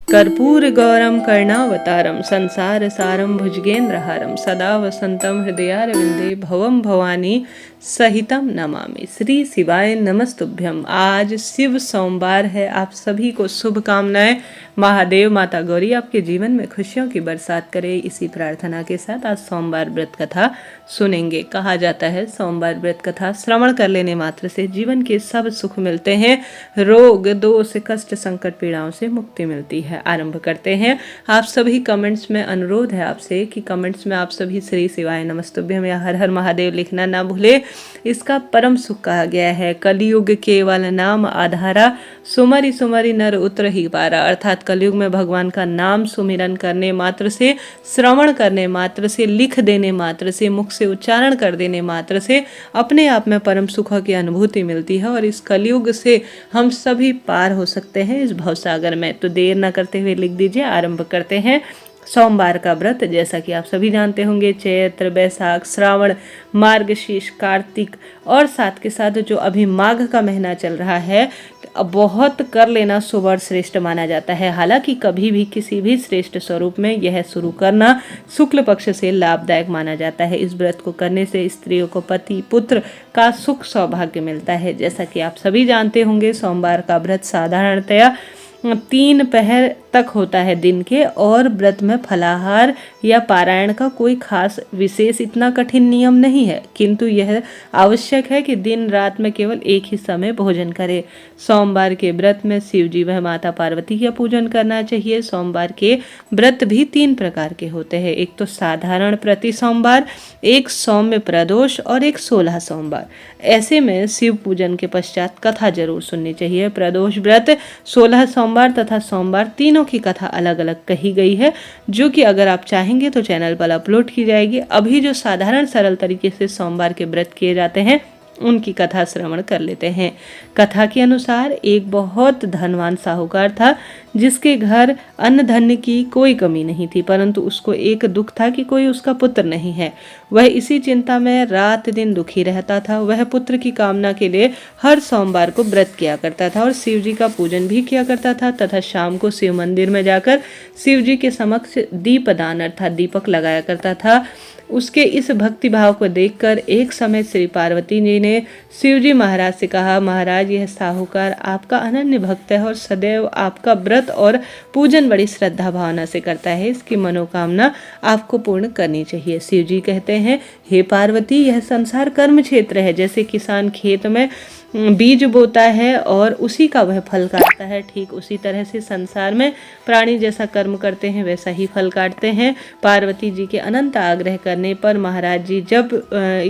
कर्पूरगौरं कर्णावतारं संसार सारं भुजगेन्द्रहारं सदा वसंतं हृदयारविंदे भवं भवानी सहितम नमामि। श्री शिवाय नमस्तुभ्यम। आज शिव सोमवार है। आप सभी को शुभकामनाएं। महादेव माता गौरी आपके जीवन में खुशियों की बरसात करे, इसी प्रार्थना के साथ आज सोमवार व्रत कथा सुनेंगे। कहा जाता है सोमवार व्रत कथा श्रवण कर लेने मात्र से जीवन के सब सुख मिलते हैं, रोग दोष कष्ट संकट पीड़ाओं से मुक्ति मिलती है। आरंभ करते हैं। आप सभी कमेंट्स में अनुरोध है आपसे कि कमेंट्स में आप सभी श्री शिवाय नमस्तुभ्यम या हर हर महादेव लिखना ना भूले। इसका परम सुख कहा गया है। कलयुग केवल नाम आधारा, सुमरि सुमरि नर उतर ही पारा। अर्थात कलयुग में भगवान का नाम सुमिरन करने मात्र से, श्रवण करने मात्र से, लिख देने मात्र से, मुख से उच्चारण कर देने मात्र से अपने आप में परम सुख की अनुभूति मिलती है और इस कलयुग से हम सभी पार हो सकते हैं इस भवसागर में। तो देर न करते हुए लिख दीजिए। आरंभ करते हैं। सोमवार का व्रत जैसा कि आप सभी जानते होंगे, चैत्र बैसाख श्रावण मार्गशीर्ष कार्तिक और साथ के साथ जो अभी माघ का महीना चल रहा है, बहुत कर लेना शुभ और श्रेष्ठ माना जाता है। हालांकि कभी भी किसी भी श्रेष्ठ स्वरूप में यह शुरू करना शुक्ल पक्ष से लाभदायक माना जाता है। इस व्रत को करने से स्त्रियों को पति पुत्र का सुख सौभाग्य मिलता है। जैसा कि आप सभी जानते होंगे, सोमवार का व्रत साधारणतया 3 पहर तक होता है दिन के, और व्रत में फलाहार या पारायण का कोई खास विशेष इतना कठिन नियम नहीं है, किंतु यह आवश्यक है कि दिन रात में केवल एक ही समय भोजन करें। सोमवार के व्रत में शिव जी व माता पार्वती का पूजन करना चाहिए। सोमवार के व्रत भी 3 प्रकार के होते हैं। एक तो साधारण प्रति सोमवार, एक सौम्य प्रदोष और एक 16 सोमवार। ऐसे में शिव पूजन के पश्चात कथा जरूर सुननी चाहिए। प्रदोष व्रत 16 सोमवार तथा सोमवार तीनों की कथा अलग अलग कही गई है, जो कि अगर आप चाहेंगे तो चैनल पर अपलोड की जाएगी। अभी जो साधारण सरल तरीके से सोमवार के व्रत किए जाते हैं उनकी कथा श्रवण कर लेते हैं। कथा के अनुसार एक बहुत धनवान साहूकार था, जिसके घर अन्न धन्य की कोई कमी नहीं थी, परंतु उसको एक दुख था कि कोई उसका पुत्र नहीं है। वह इसी चिंता में रात दिन दुखी रहता था। वह पुत्र की कामना के लिए हर सोमवार को व्रत किया करता था और शिव जी का पूजन भी किया करता था तथा शाम को शिव मंदिर में जाकर शिव जी के समक्ष दीपदान अर्थात दीपक लगाया करता था। उसके इस भक्ति भाव को देखकर एक समय श्री पार्वती जी ने शिव जी महाराज से कहा, महाराज यह साहूकार आपका अनन्य भक्त है और सदैव आपका व्रत और पूजन बड़ी श्रद्धा भावना से करता है। इसकी मनोकामना आपको पूर्ण करनी चाहिए। शिव जी कहते हैं, हे पार्वती, यह संसार कर्म क्षेत्र है। जैसे किसान खेत में बीज बोता है और उसी का वह फल काटता है, ठीक उसी तरह से संसार में प्राणी जैसा कर्म करते हैं वैसा ही फल काटते हैं। पार्वती जी के अनंत आग्रह करने पर महाराज जी, जब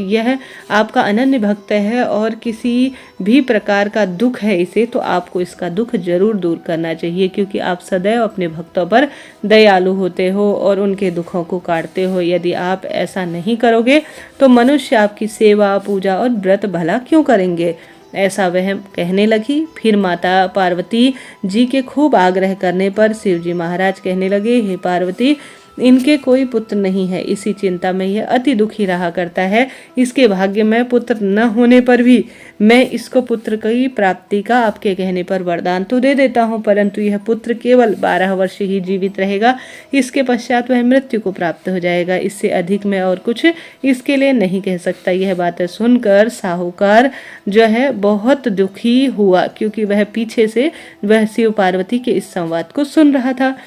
यह आपका अनन्य भक्त है और किसी भी प्रकार का दुख है इसे, तो आपको इसका दुख जरूर दूर करना चाहिए, क्योंकि आप सदैव अपने भक्तों पर दयालु होते हो और उनके दुखों को काटते हो। यदि आप ऐसा नहीं करोगे तो मनुष्य आपकी सेवा पूजा और व्रत भला क्यों करेंगे। ऐसा वह कहने लगी। फिर माता पार्वती जी के खूब आग्रह करने पर शिव जी महाराज कहने लगे, हे पार्वती, इनके कोई पुत्र नहीं है। इसी चिंता में यह अति दुखी रहा करता है। इसके भाग्य में पुत्र न होने पर भी मैं इसको पुत्र की प्राप्ति का आपके कहने पर वरदान तो दे देता हूँ, परंतु यह पुत्र केवल 12 वर्ष ही जीवित रहेगा। इसके पश्चात वह मृत्यु को प्राप्त हो जाएगा। इससे अधिक मैं और कुछ इसके लिए नहीं कह सकता। यह बातें सुनकर साहूकार जो है बहुत दुखी हुआ, क्योंकि वह पीछे से वह शिव पार्वती के इस संवाद को सुन रहा था।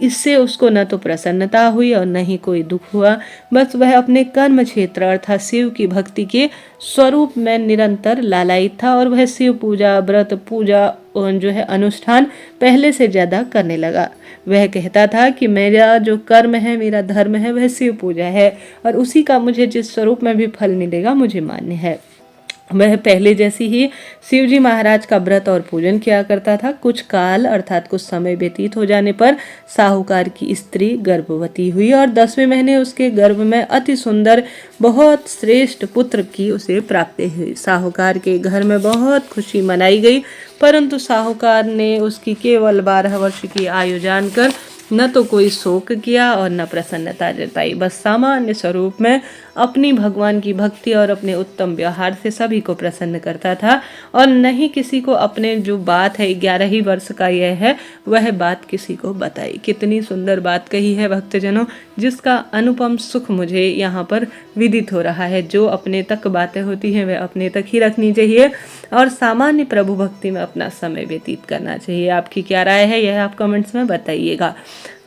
इससे उसको न तो प्रसन्नता हुई और न ही कोई दुख हुआ। बस वह अपने कर्म क्षेत्र अर्थात शिव की भक्ति के स्वरूप में निरंतर लालायित था और वह शिव पूजा व्रत पूजा जो है अनुष्ठान पहले से ज्यादा करने लगा। वह कहता था कि मेरा जो कर्म है, मेरा धर्म है, वह शिव पूजा है और उसी का मुझे जिस स्वरूप में भी फल मिलेगा मुझे मान्य है। वह पहले जैसी ही शिव जी महाराज का व्रत और पूजन किया करता था। कुछ काल अर्थात कुछ समय व्यतीत हो जाने पर साहूकार की स्त्री गर्भवती हुई और 10वें महीने उसके गर्भ में अति सुंदर बहुत श्रेष्ठ पुत्र की उसे प्राप्ति हुई। साहूकार के घर में बहुत खुशी मनाई गई, परंतु साहूकार ने उसकी केवल 12 वर्ष की आयु जानकर न तो कोई शोक किया और न प्रसन्नता जताई। बस सामान्य स्वरूप में अपनी भगवान की भक्ति और अपने उत्तम व्यवहार से सभी को प्रसन्न करता था और न ही किसी को अपने जो बात है 11 ही वर्ष का यह है वह बात किसी को बताई। कितनी सुंदर बात कही है भक्तजनों, जिसका अनुपम सुख मुझे यहाँ पर विदित हो रहा है। जो अपने तक बातें होती हैं वह अपने तक ही रखनी चाहिए और सामान्य प्रभु भक्ति में अपना समय व्यतीत करना चाहिए। आपकी क्या राय है यह आप कमेंट्स में बताइएगा।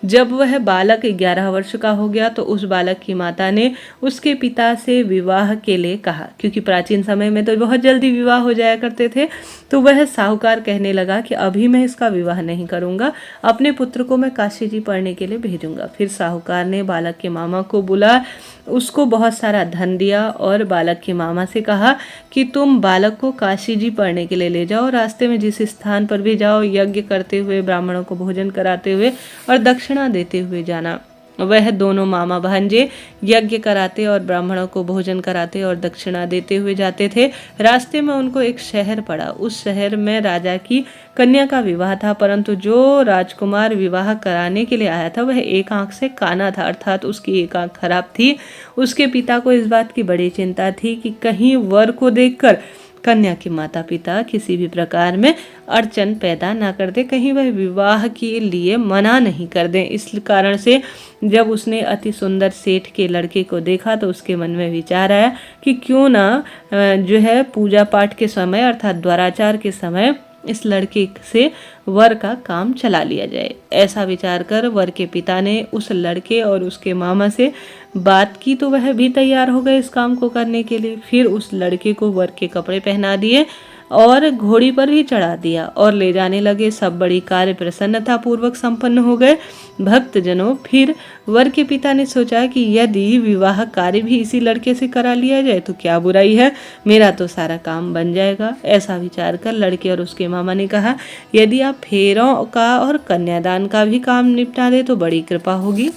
जब वह बालक 11 वर्ष का हो गया तो उस बालक की माता ने उसके पिता से विवाह के लिए कहा, क्योंकि प्राचीन समय में तो बहुत जल्दी विवाह हो जाया करते थे। तो वह साहूकार कहने लगा कि अभी मैं इसका विवाह नहीं करूंगा, अपने पुत्र को मैं काशी जी पढ़ने के लिए भेजूंगा। फिर साहूकार ने बालक के मामा को बुला उसको बहुत सारा धन दिया और बालक के मामा से कहा कि तुम बालक को काशी जी पढ़ने के लिए ले जाओ, रास्ते में जिस स्थान पर भी जाओ यज्ञ करते हुए, ब्राह्मणों को भोजन कराते हुए और दक्षिणा देते हुए जाना। वह दोनों मामा भांजे यज्ञ कराते और ब्राह्मणों को भोजन कराते और दक्षिणा देते हुए जाते थे। रास्ते में उनको एक शहर पड़ा। उस शहर में राजा की कन्या का विवाह था, परंतु जो राजकुमार विवाह कराने के लिए आया था वह एक आंख से काना था, अर्थात उसकी एक आंख खराब थी। उसके पिता को इस बात की बड़ी चिंता थी कि कहीं वर को देखकर कन्या के माता पिता किसी भी प्रकार में अड़चन पैदा ना कर दे, कहीं वह विवाह के लिए मना नहीं कर दें। इस कारण से जब उसने अति सुंदर सेठ के लड़के को देखा तो उसके मन में विचार आया कि क्यों ना जो है पूजा पाठ के समय अर्थात द्वाराचार के समय इस लड़के से वर का काम चला लिया जाए। ऐसा विचार कर वर के पिता ने उस लड़के और उसके मामा से बात की तो वह भी तैयार हो गए इस काम को करने के लिए। फिर उस लड़के को वर के कपड़े पहना दिए और घोड़ी पर भी चढ़ा दिया और ले जाने लगे। सब बड़ी कार्य प्रसन्नता पूर्वक संपन्न हो गए। भक्तजनों, फिर वर के पिता ने सोचा कि यदि विवाह कार्य भी इसी लड़के से करा लिया जाए तो क्या बुराई है, मेरा तो सारा काम बन जाएगा। ऐसा विचार कर लड़के और उसके मामा ने कहा, यदि आप फेरों का और कन्यादान का भी काम निपटा दे तो बड़ी कृपा होगी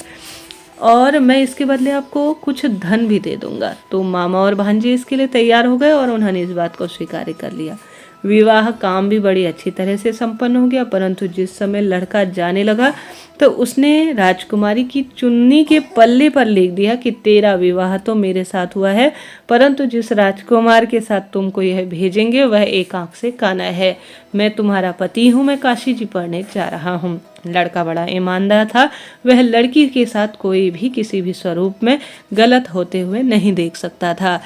और मैं इसके बदले आपको कुछ धन भी दे दूंगा। तो मामा और भांजे इसके लिए तैयार हो गए और उन्होंने इस बात को स्वीकार कर लिया। विवाह काम भी बड़ी अच्छी तरह से संपन्न हो गया, परंतु जिस समय लड़का जाने लगा तो उसने राजकुमारी की चुन्नी के पल्ले पर लिख दिया कि तेरा विवाह तो मेरे साथ हुआ है, परंतु जिस राजकुमार के साथ तुमको यह भेजेंगे वह एक आंख से काना है। मैं तुम्हारा पति हूँ, मैं काशी जी पढ़ने जा रहा हूँ। लड़का बड़ा ईमानदार था, वह लड़की के साथ कोई भी किसी भी स्वरूप में गलत होते हुए नहीं देख सकता था।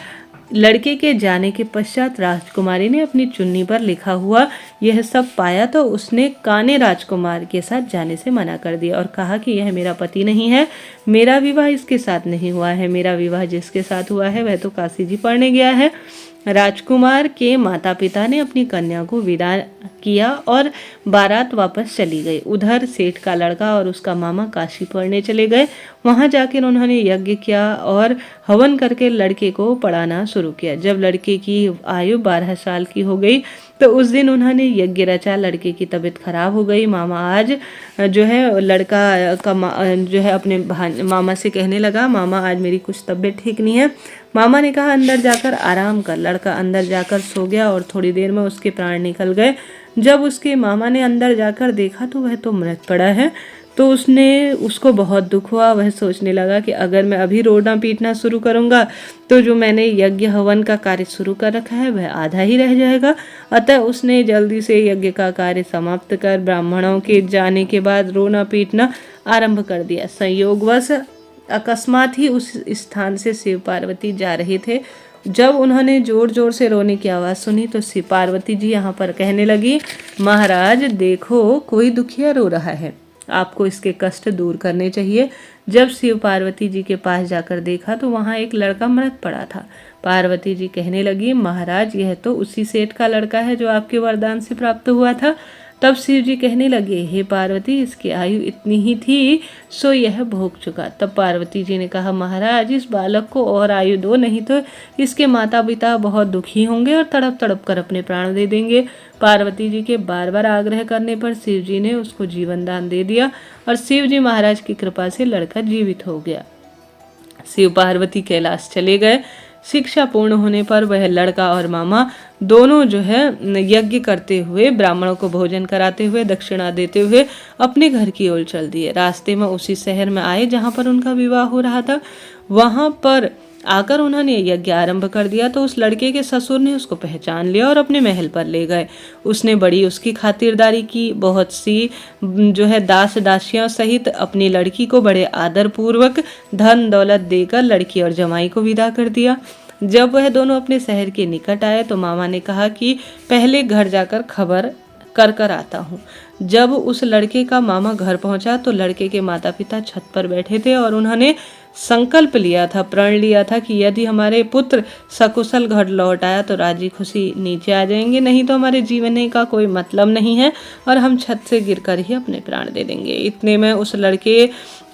लड़के के जाने के पश्चात राजकुमारी ने अपनी चुन्नी पर लिखा हुआ यह सब पाया तो उसने काने राजकुमार के साथ जाने से मना कर दिया और कहा कि यह मेरा पति नहीं है, मेरा विवाह इसके साथ नहीं हुआ है, मेरा विवाह जिसके साथ हुआ है वह तो काशी जी पढ़ने गया है। राजकुमार के माता पिता ने अपनी कन्या को विदा किया और बारात वापस चली गई। उधर सेठ का लड़का और उसका मामा काशी पढ़ने चले गए। वहां जाकर उन्होंने यज्ञ किया और हवन करके लड़के को पढ़ाना शुरू किया। जब लड़के की आयु 12 साल की हो गई तो उस दिन उन्होंने यज्ञ रचा। लड़के की तबीयत खराब हो गई। मामा आज जो है लड़का का जो है अपने मामा से कहने लगा, मामा आज मेरी कुछ तबीयत ठीक नहीं है। मामा ने कहा अंदर जाकर आराम कर। लड़का अंदर जाकर सो गया और थोड़ी देर में उसके प्राण निकल गए। जब उसके मामा ने अंदर जाकर देखा तो वह तो मृत पड़ा है। तो उसको बहुत दुख हुआ। वह सोचने लगा कि अगर मैं अभी रोना पीटना शुरू करूंगा तो जो मैंने यज्ञ हवन का कार्य शुरू कर रखा है वह आधा ही रह जाएगा। अतः उसने जल्दी से यज्ञ का कार्य समाप्त कर ब्राह्मणों के जाने के बाद रोना पीटना आरंभ कर दिया। संयोगवश अकस्मात ही उस स्थान से शिव पार्वती जा रहे थे। जब उन्होंने जोर जोर से रोने की आवाज़ सुनी तो शिव पार्वती जी यहाँ पर कहने लगी, महाराज देखो कोई दुखिया रो रहा है, आपको इसके कष्ट दूर करने चाहिए। जब शिव पार्वती जी के पास जाकर देखा तो वहाँ एक लड़का मृत पड़ा था। पार्वती जी कहने लगी, महाराज यह तो उसी सेठ का लड़का है जो आपके वरदान से प्राप्त हुआ था। तब शिव जी कहने लगे, हे पार्वती इसकी आयु इतनी ही थी सो यह भोग चुका। तब पार्वती जी ने कहा, महाराज इस बालक को और आयु दो, नहीं तो इसके माता पिता बहुत दुखी होंगे और तड़प तड़प कर अपने प्राण दे देंगे। पार्वती जी के बार बार आग्रह करने पर शिव जी ने उसको जीवन दान दे दिया और शिव जी महाराज की कृपा से लड़का जीवित हो गया। शिव पार्वती कैलाश चले गए। शिक्षा पूर्ण होने पर वह लड़का और मामा दोनों जो है यज्ञ करते हुए, ब्राह्मणों को भोजन कराते हुए, दक्षिणा देते हुए अपने घर की ओर चल दिए। रास्ते में उसी शहर में आए जहाँ पर उनका विवाह हो रहा था। वहाँ पर आकर उन्होंने यज्ञ आरंभ कर दिया तो उस लड़के के ससुर ने उसको पहचान लिया और अपने महल पर ले गए। उसने बड़ी उसकी खातिरदारी की, बहुत सी जो है दास दासियों सहित अपनी लड़की को बड़े आदर पूर्वक धन दौलत देकर लड़की और जमाई को विदा कर दिया। जब वह दोनों अपने शहर के निकट आए तो मामा ने कहा कि पहले घर जाकर खबर कर आता हूँ। जब उस लड़के का मामा घर पहुंचा तो लड़के के माता पिता छत पर बैठे थे और उन्होंने संकल्प लिया था, प्रण लिया था कि यदि हमारे पुत्र सकुशल घर लौट आया तो राजी खुशी नीचे आ जाएंगे, नहीं तो हमारे जीवन का कोई मतलब नहीं है और हम छत से गिरकर ही अपने प्राण दे देंगे। इतने में उस लड़के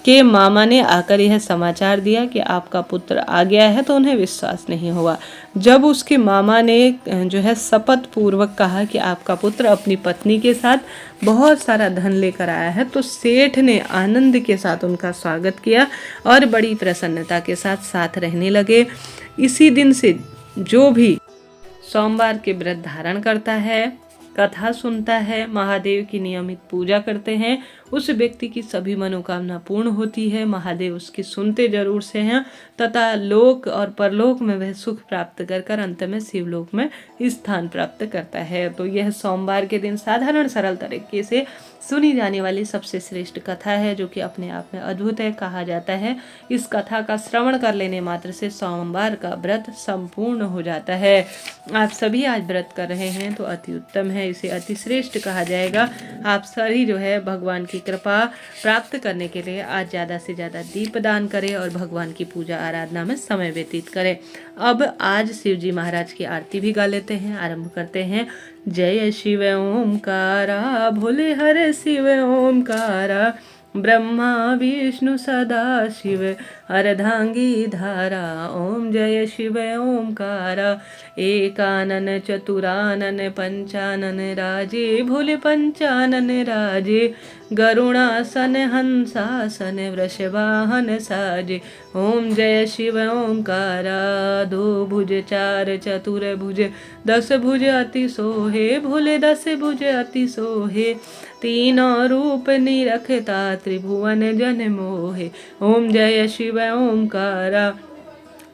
के मामा ने आकर यह समाचार दिया कि आपका पुत्र आ गया है, तो उन्हें विश्वास नहीं हुआ। जब उसके मामा ने जो है शपथ पूर्वक कहा कि आपका पुत्र अपनी पत्नी के साथ बहुत सारा धन लेकर आया है, तो सेठ ने आनंद के साथ उनका स्वागत किया और बड़ी प्रसन्नता के साथ साथ रहने लगे। इसी दिन से जो भी सोमवार के व्रत धारण करता है, कथा सुनता है, महादेव की नियमित पूजा करते हैं, उस व्यक्ति की सभी मनोकामना पूर्ण होती है। महादेव उसकी सुनते जरूर से हैं तथा लोक और परलोक में वह सुख प्राप्त कर अंत में शिवलोक में स्थान प्राप्त करता है। तो यह सोमवार के दिन साधारण सरल तरीके से सुनी जाने वाली सबसे श्रेष्ठ कथा है, जो कि अपने आप में अद्भुत है। कहा जाता है इस कथा का श्रवण कर लेने मात्र से सोमवार का व्रत संपूर्ण हो जाता है। आप सभी आज व्रत कर रहे हैं तो अति उत्तम है, इसे अति श्रेष्ठ कहा जाएगा। आप सभी जो है भगवान की कृपा प्राप्त करने के लिए आज ज़्यादा से ज़्यादा दीप दान करें और भगवान की पूजा आराधना में समय व्यतीत करें। अब आज शिव जी महाराज की आरती भी गा लेते हैं। आरंभ करते हैं। जय शिव ओमकारा, भोले हरे शिव ओमकारा, ब्रह्मा विष्णु सदा शिव अर्धांगी धारा। ओम जय शिव ओमकारा, एकानन चतुरानन पंचानन राजे, भोले पंचानन राजे, गरुणासन हंसासन वृषवाहन साजे। ओम जय शिव ओमकारा, दो भुज चार चतुर भुज, दस भुज अति सोहे, भोले दस भुज अति सोहे, तीनों रूप निरखता त्रिभुवन जन मोहे। ओम जय शिव ओमकारा,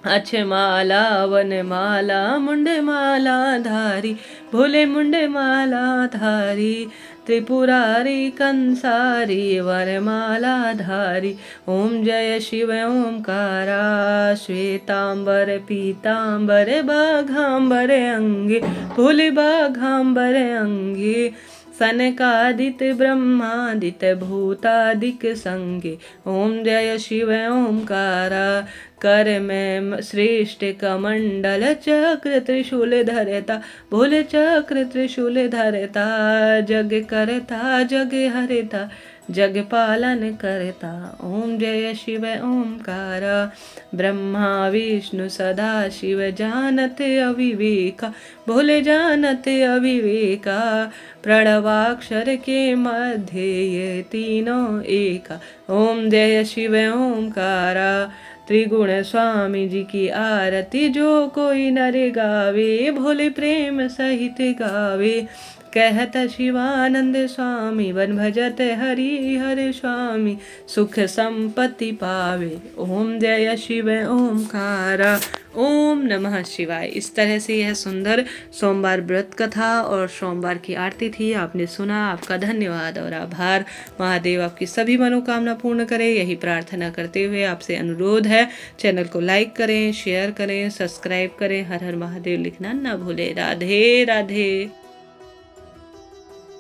अक्ष माला वन माला मुंडे माला धारी, भोले मुंडे माला धारी, त्रिपुरारी कंसारी वरमाला धारी। ओम जय शिव ओमकारा, श्वेतांबर पीतांबर बाघांबर अंगे, भोले बाघांबर अंगे, सनकादित ब्रह्मादित भूतादिक संगे। ओम जय शिव ओमकारा, कर में श्रेष्ठ कमंडल चक्र त्रिशूल धरता, भोले चक्र त्रिशूल धरता, जग करता जग हरता, जग पालन करता। ओम जय शिव ओमकारा, ब्रह्मा विष्णु सदा शिव जानत अविवेका, भोले जानत अविवेका, प्रणवाक्षर के मध्य ये तीनों एका। ओम जय शिव ओमकारा, त्रिगुण स्वामी जी की आरती जो कोई नर गावे, भोले प्रेम सहित गावे, कहत शिवानंद स्वामी वन भजत हरि हर स्वामी, सुख संपत्ति पावे। ओम जय शिव ओमकारा। ओम नमः शिवाय। इस तरह से यह सुंदर सोमवार व्रत कथा और सोमवार की आरती थी। आपने सुना, आपका धन्यवाद और आभार। महादेव आपकी सभी मनोकामना पूर्ण करे, यही प्रार्थना करते हुए आपसे अनुरोध है चैनल को लाइक करें, शेयर करें, सब्सक्राइब करें। हर हर महादेव लिखना ना भूले। राधे राधे।